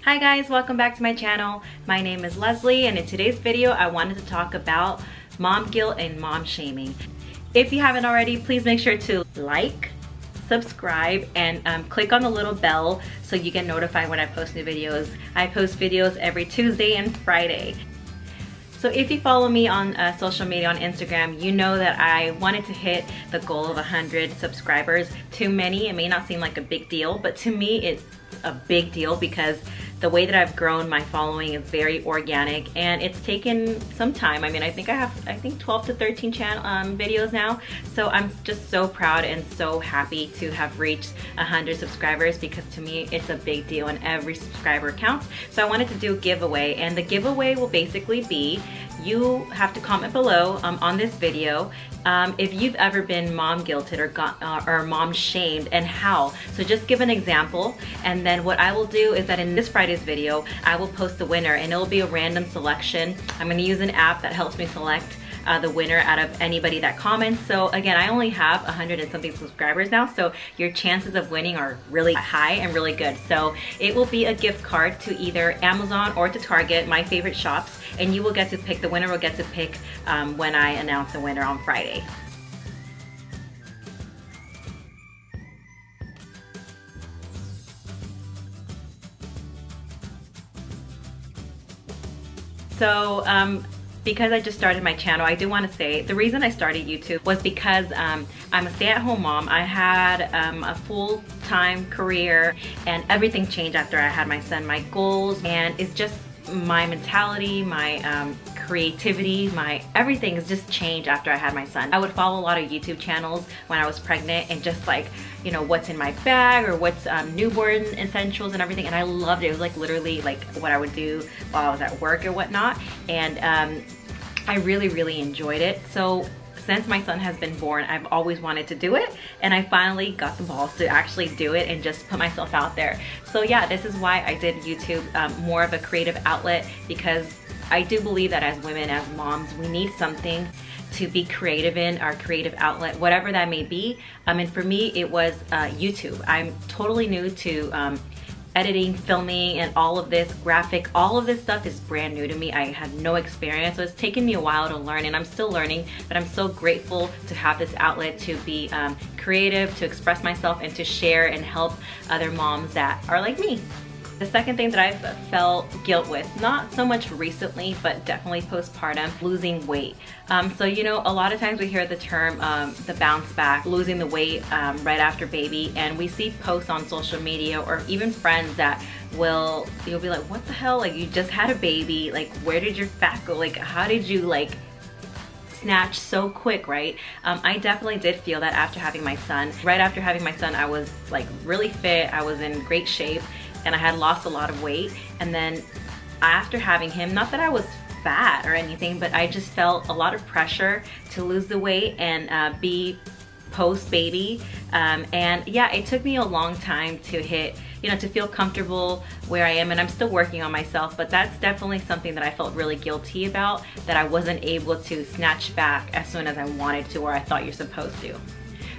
Hi guys, welcome back to my channel. My name is Leslie, and in today's video I wanted to talk about mom guilt and mom shaming. If you haven't already, please make sure to like, subscribe, and click on the little bell so you get notified when I post new videos. I post videos every Tuesday and Friday. So if you follow me on social media on Instagram, you know that I wanted to hit the goal of 100 subscribers. To many, it may not seem like a big deal, but to me it's a big deal because the way that I've grown my following is very organic, and it's taken some time. I mean, I think I have 12 to 13 videos now. So I'm just so proud and so happy to have reached 100 subscribers, because to me it's a big deal and every subscriber counts. So I wanted to do a giveaway, and the giveaway will basically be, you have to comment below on this video if you've ever been mom guilted or mom shamed, and how. So just give an example, and then what I will do is that in this Friday's video I will post the winner, and it'll be a random selection. I'm going to use an app that helps me select the winner out of anybody that comments. So again, I only have 100 and something subscribers now, so your chances of winning are really high and really good. So it will be a gift card to either Amazon or to Target, my favorite shops, and you will get to pick, the winner will get to pick when I announce the winner on Friday. So because I just started my channel, I do want to say the reason I started YouTube was because I'm a stay-at-home mom. I had a full-time career, and everything changed after I had my son. My goals, and it's just my mentality, my creativity, my everything has just changed after I had my son. I would follow a lot of YouTube channels when I was pregnant, and just like, you know, what's in my bag, or what's newborn essentials and everything, and I loved it. It was like literally like what I would do while I was at work or whatnot, and I really enjoyed it. So since my son has been born, I've always wanted to do it, and I finally got the balls to actually do it and just put myself out there. So yeah, this is why I did YouTube, more of a creative outlet, because I do believe that as women, as moms, we need something to be creative in, our creative outlet, whatever that may be. And for me, it was YouTube. I'm totally new to editing, filming, and all of this graphic, all of this stuff is brand new to me. I had no experience, so it's taken me a while to learn, and I'm still learning, but I'm so grateful to have this outlet to be creative, to express myself, and to share and help other moms that are like me. The second thing that I've felt guilt with, not so much recently, but definitely postpartum, losing weight. So you know, a lot of times we hear the term the bounce back, losing the weight right after baby, and we see posts on social media or even friends that you'll be like, what the hell, like you just had a baby, like where did your fat go, like how did you like snatch so quick, right? I definitely did feel that after having my son. Right after having my son, I was like really fit, I was in great shape, and I had lost a lot of weight. And then after having him, not that I was fat or anything, but I just felt a lot of pressure to lose the weight and be post-baby. And yeah, it took me a long time to hit, you know, to feel comfortable where I am, and I'm still working on myself, but that's definitely something that I felt really guilty about, that I wasn't able to snatch back as soon as I wanted to, or I thought you're supposed to.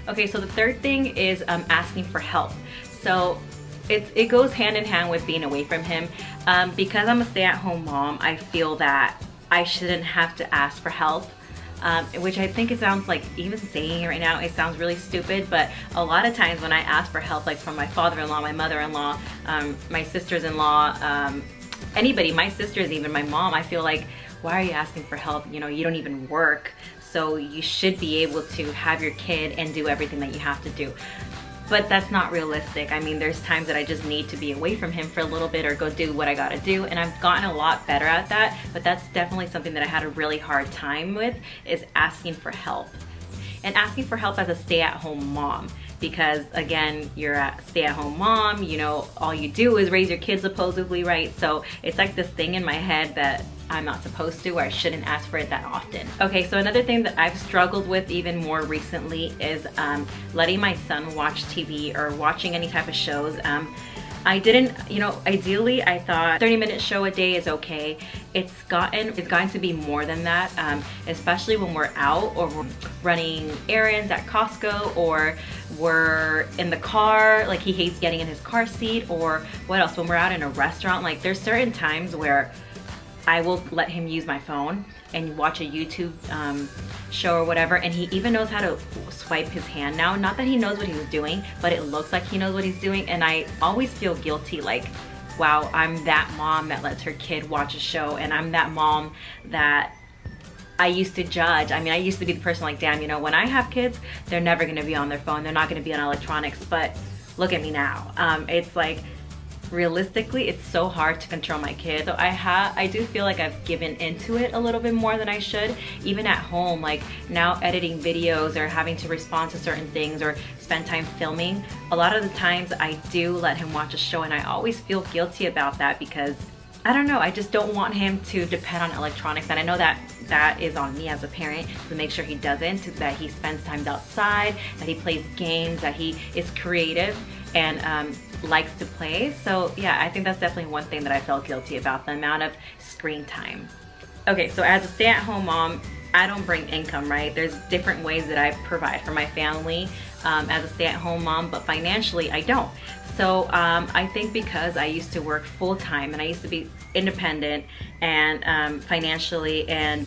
Okay, so the third thing is asking for help. So it goes hand in hand with being away from him. Because I'm a stay-at-home mom, I feel that I shouldn't have to ask for help, which I think it sounds like, even saying it right now, it sounds really stupid, but a lot of times when I ask for help, like from my father-in-law, my mother-in-law, my sisters-in-law, anybody, my sisters, even my mom, I feel like, why are you asking for help? You know, you don't even work, so you should be able to have your kid and do everything that you have to do. But that's not realistic. I mean, there's times that I just need to be away from him for a little bit, or go do what I gotta do, and I've gotten a lot better at that, but that's definitely something that I had a really hard time with, is asking for help. And asking for help as a stay-at-home mom, because again, you're a stay-at-home mom, you know, all you do is raise your kids supposedly, right? So it's like this thing in my head that I'm not supposed to, or I shouldn't ask for it that often. Okay, so another thing that I've struggled with even more recently is letting my son watch TV or watching any type of shows. I didn't, you know, ideally I thought 30-minute show a day is okay. It's gotten to be more than that, especially when we're out or we're running errands at Costco, or we're in the car, like he hates getting in his car seat, or what else, when we're out in a restaurant. Like there's certain times where I will let him use my phone and watch a YouTube show or whatever, and he even knows how to swipe his hand now. Not that he knows what he's doing, but it looks like he knows what he's doing, and I always feel guilty, like, wow, I'm that mom that lets her kid watch a show, and I'm that mom that I used to judge. I mean, I used to be the person like, damn, you know, when I have kids, they're never gonna be on their phone, they're not gonna be on electronics, but look at me now. It's like, realistically, it's so hard to control my kids. So I do feel like I've given into it a little bit more than I should, even at home. Like now editing videos or having to respond to certain things or spend time filming, a lot of the times I do let him watch a show, and I always feel guilty about that because I don't know, I just don't want him to depend on electronics, and I know that that is on me as a parent to make sure he doesn't, that he spends time outside, that he plays games, that he is creative and likes to play. So yeah, I think that's definitely one thing that I felt guilty about, the amount of screen time. Okay, so as a stay-at-home mom, I don't bring income, right? There's different ways that I provide for my family as a stay-at-home mom, but financially I don't. So I think because I used to work full-time and I used to be independent and financially, and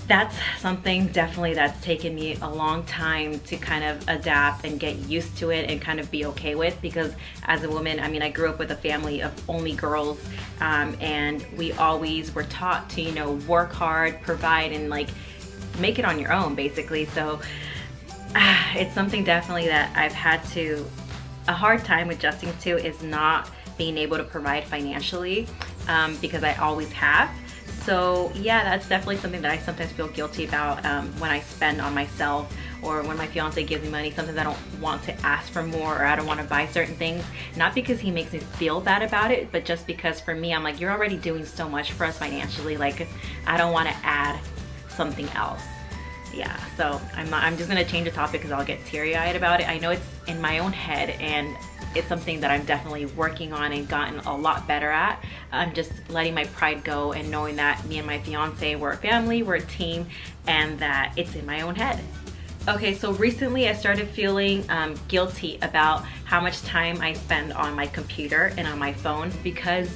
that's something definitely that's taken me a long time to kind of adapt and get used to it and kind of be okay with, because as a woman, I mean, I grew up with a family of only girls, and we always were taught to, you know, work hard, provide, and like make it on your own basically. So it's something definitely that I've had a hard time adjusting to, is not being able to provide financially, because I always have. So yeah, that's definitely something that I sometimes feel guilty about when I spend on myself, or when my fiance gives me money. Sometimes I don't want to ask for more, or I don't want to buy certain things, not because he makes me feel bad about it, but just because for me, I'm like, you're already doing so much for us financially, like I don't want to add something else. Yeah, so I'm just gonna change the topic because I'll get teary-eyed about it. I know it's in my own head, and it's something that I'm definitely working on and gotten a lot better at. I'm just letting my pride go and knowing that me and my fiance, we're a family, we're a team, and that it's in my own head. Okay, so recently I started feeling guilty about how much time I spend on my computer and on my phone, because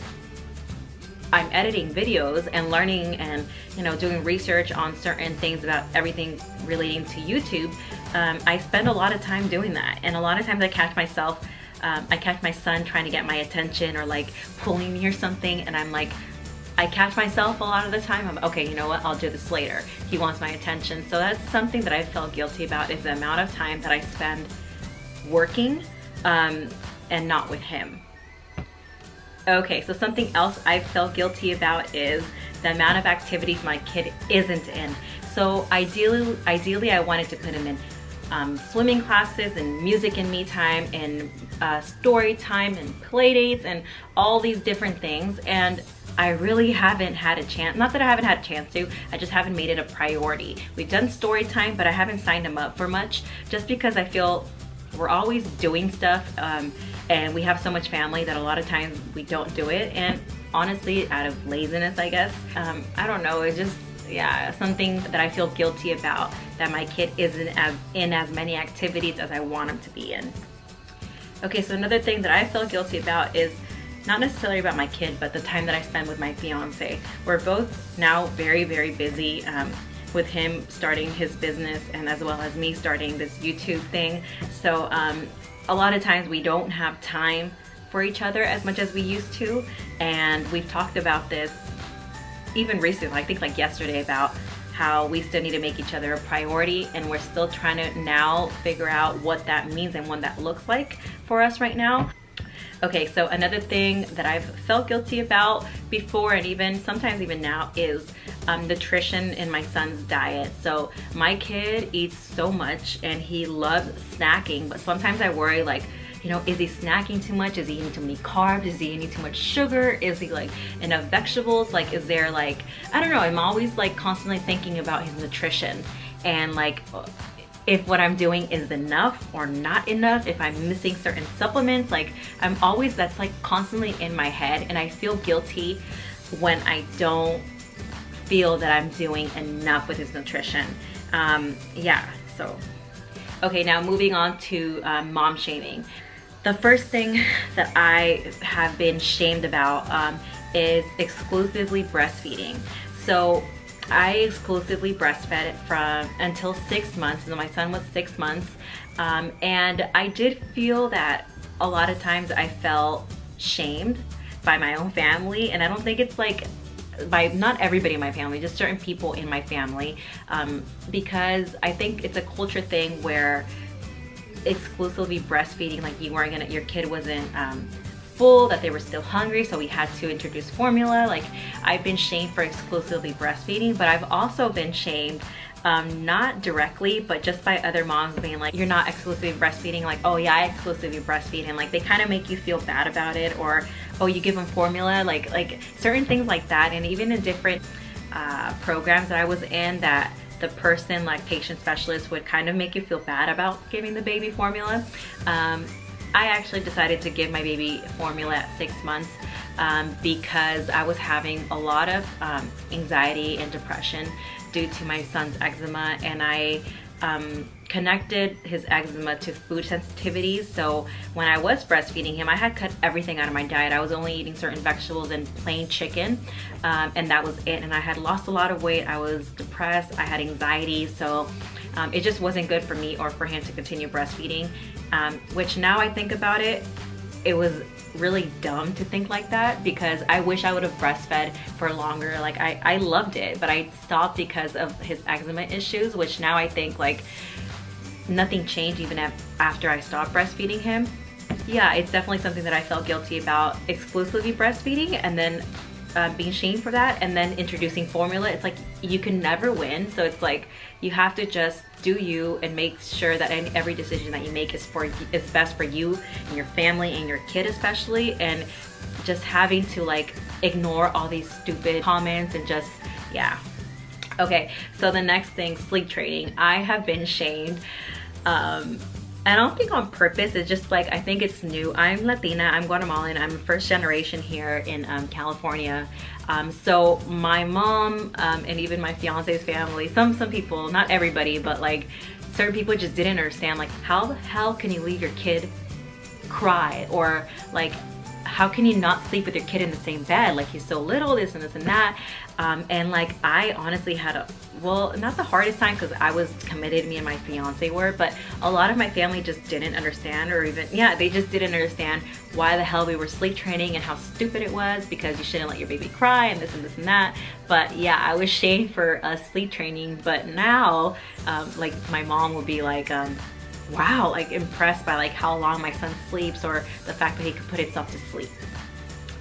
I'm editing videos and learning and, you know, doing research on certain things about everything relating to YouTube. I spend a lot of time doing that, and a lot of times I catch myself, I catch my son trying to get my attention or like pulling me or something, and I'm like, I catch myself a lot of the time, I'm okay, you know what, I'll do this later. He wants my attention. So that's something that I felt guilty about, is the amount of time that I spend working and not with him. Okay, so something else I felt guilty about is the amount of activities my kid isn't in. So ideally I wanted to put him in swimming classes and music and me time and story time and play dates and all these different things, and I really haven't had a chance. Not that I haven't had a chance to, I just haven't made it a priority. We've done story time, but I haven't signed him up for much, just because I feel we're always doing stuff, and we have so much family that a lot of times we don't do it, and honestly, out of laziness, I guess. I don't know, it's just, yeah, something that I feel guilty about, that my kid isn't in as many activities as I want him to be in. Okay, so another thing that I feel guilty about is not necessarily about my kid, but the time that I spend with my fiance. We're both now very, very busy, with him starting his business and as well as me starting this YouTube thing. So a lot of times we don't have time for each other as much as we used to, and we've talked about this even recently, I think like yesterday, about how we still need to make each other a priority, and we're still trying to now figure out what that means and what that looks like for us right now. Okay, so another thing that I've felt guilty about before, and even sometimes even now, is nutrition in my son's diet. So my kid eats so much and he loves snacking, but sometimes I worry, like, you know, is he snacking too much? Is he eating too many carbs? Is he eating too much sugar? Is he like enough vegetables? Like, is there like, I don't know, I'm always like constantly thinking about his nutrition, and like, if what I'm doing is enough or not enough, if I'm missing certain supplements. Like that's like constantly in my head, and I feel guilty when I don't feel that I'm doing enough with his nutrition. Yeah, so. Okay, now moving on to mom shaming. The first thing that I have been shamed about is exclusively breastfeeding. So I exclusively breastfed until 6 months, and my son was 6 months. And I did feel that a lot of times I felt shamed by my own family, and I don't think it's like by not everybody in my family, just certain people in my family, because I think it's a culture thing where exclusively breastfeeding, like your kid wasn't full, that they were still hungry, so we had to introduce formula. Like I've been shamed for exclusively breastfeeding, but I've also been shamed not directly, but just by other moms being like, you're not exclusively breastfeeding. Like, oh yeah, I exclusively breastfeed, and like they kind of make you feel bad about it, or oh, you give them formula, like certain things like that. And even in different programs that I was in, that the person, like patient specialist, would kind of make you feel bad about giving the baby formula. I actually decided to give my baby formula at 6 months because I was having a lot of anxiety and depression due to my son's eczema, and I connected his eczema to food sensitivities. So when I was breastfeeding him, I had cut everything out of my diet. I was only eating certain vegetables and plain chicken, and that was it. And I had lost a lot of weight. I was depressed. I had anxiety. So it just wasn't good for me or for him to continue breastfeeding, which now I think about it, it was really dumb to think like that, because I wish I would have breastfed for longer. Like I loved it, but I stopped because of his eczema issues, which now I think like nothing changed even after I stopped breastfeeding him. Yeah, it's definitely something that I felt guilty about, exclusively breastfeeding and then being shamed for that, and then introducing formula. It's like you can never win, so it's like you have to just do you and make sure that every decision that you make is best for you and your family and your kid especially, and just having to like ignore all these stupid comments and just, yeah. Okay, so the next thing, sleep training. I have been shamed. I don't think on purpose, it's just like, I think it's new. I'm Latina, I'm Guatemalan, I'm first generation here in California. So my mom and even my fiance's family, some people, not everybody, but like certain people just didn't understand, like how the hell can you leave your kid cry, or like how can you not sleep with your kid in the same bed? Like he's so little, this and this and that. And like I honestly had well, not the hardest time because I was committed, me and my fiance were, but a lot of my family just didn't understand, or even, yeah, they just didn't understand why the hell we were sleep training and how stupid it was, because you shouldn't let your baby cry and this and that. But yeah, I was shamed for sleep training, but now like my mom would be like, wow, like impressed by like how long my son sleeps, or the fact that he could put himself to sleep.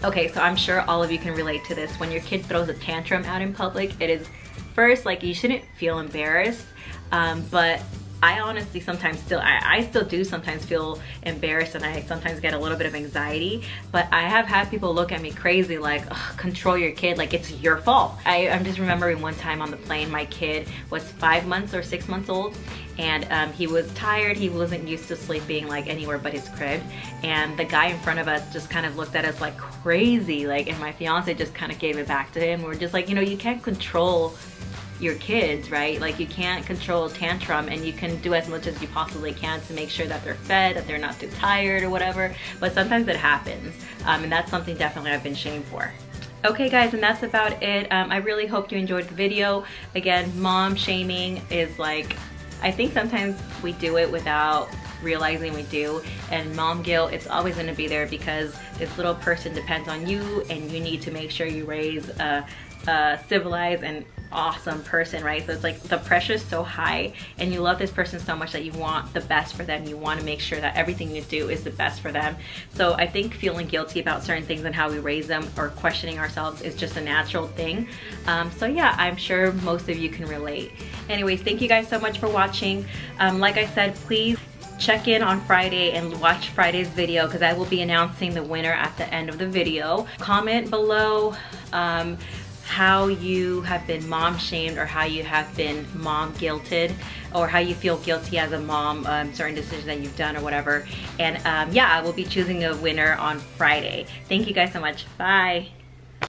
Okay, so I'm sure all of you can relate to this. When your kid throws a tantrum out in public, it is first, like, you shouldn't feel embarrassed, but I honestly sometimes I still do sometimes feel embarrassed, and I sometimes get a little bit of anxiety, but I have had people look at me crazy like, control your kid, like it's your fault. I'm just remembering one time on the plane, my kid was 5 months or 6 months old, and he was tired. He wasn't used to sleeping like anywhere but his crib, and the guy in front of us just kind of looked at us like crazy, like, and my fiance just kind of gave it back to him. We're just like, you know, you can't control your kids, right? Like you can't control a tantrum, and you can do as much as you possibly can to make sure that they're fed, that they're not too tired or whatever, but sometimes it happens, and that's something definitely I've been shamed for. Okay guys, and that's about it. I really hope you enjoyed the video. Again, mom shaming is like, I think sometimes we do it without realizing we do, and mom guilt, it's always going to be there because this little person depends on you, and you need to make sure you raise a civilized and awesome person, right? So it's like the pressure is so high, and you love this person so much that you want the best for them. You want to make sure that everything you do is the best for them. So I think feeling guilty about certain things and how we raise them, or questioning ourselves, is just a natural thing. So yeah, I'm sure most of you can relate. Anyways, thank you guys so much for watching. Like I said, please check in on Friday and watch Friday's video, because I will be announcing the winner at the end of the video. Comment below how you have been mom shamed or how you have been mom guilted or how you feel guilty as a mom, certain decisions that you've done or whatever. And yeah, I will be choosing a winner on Friday. Thank you guys so much. Bye.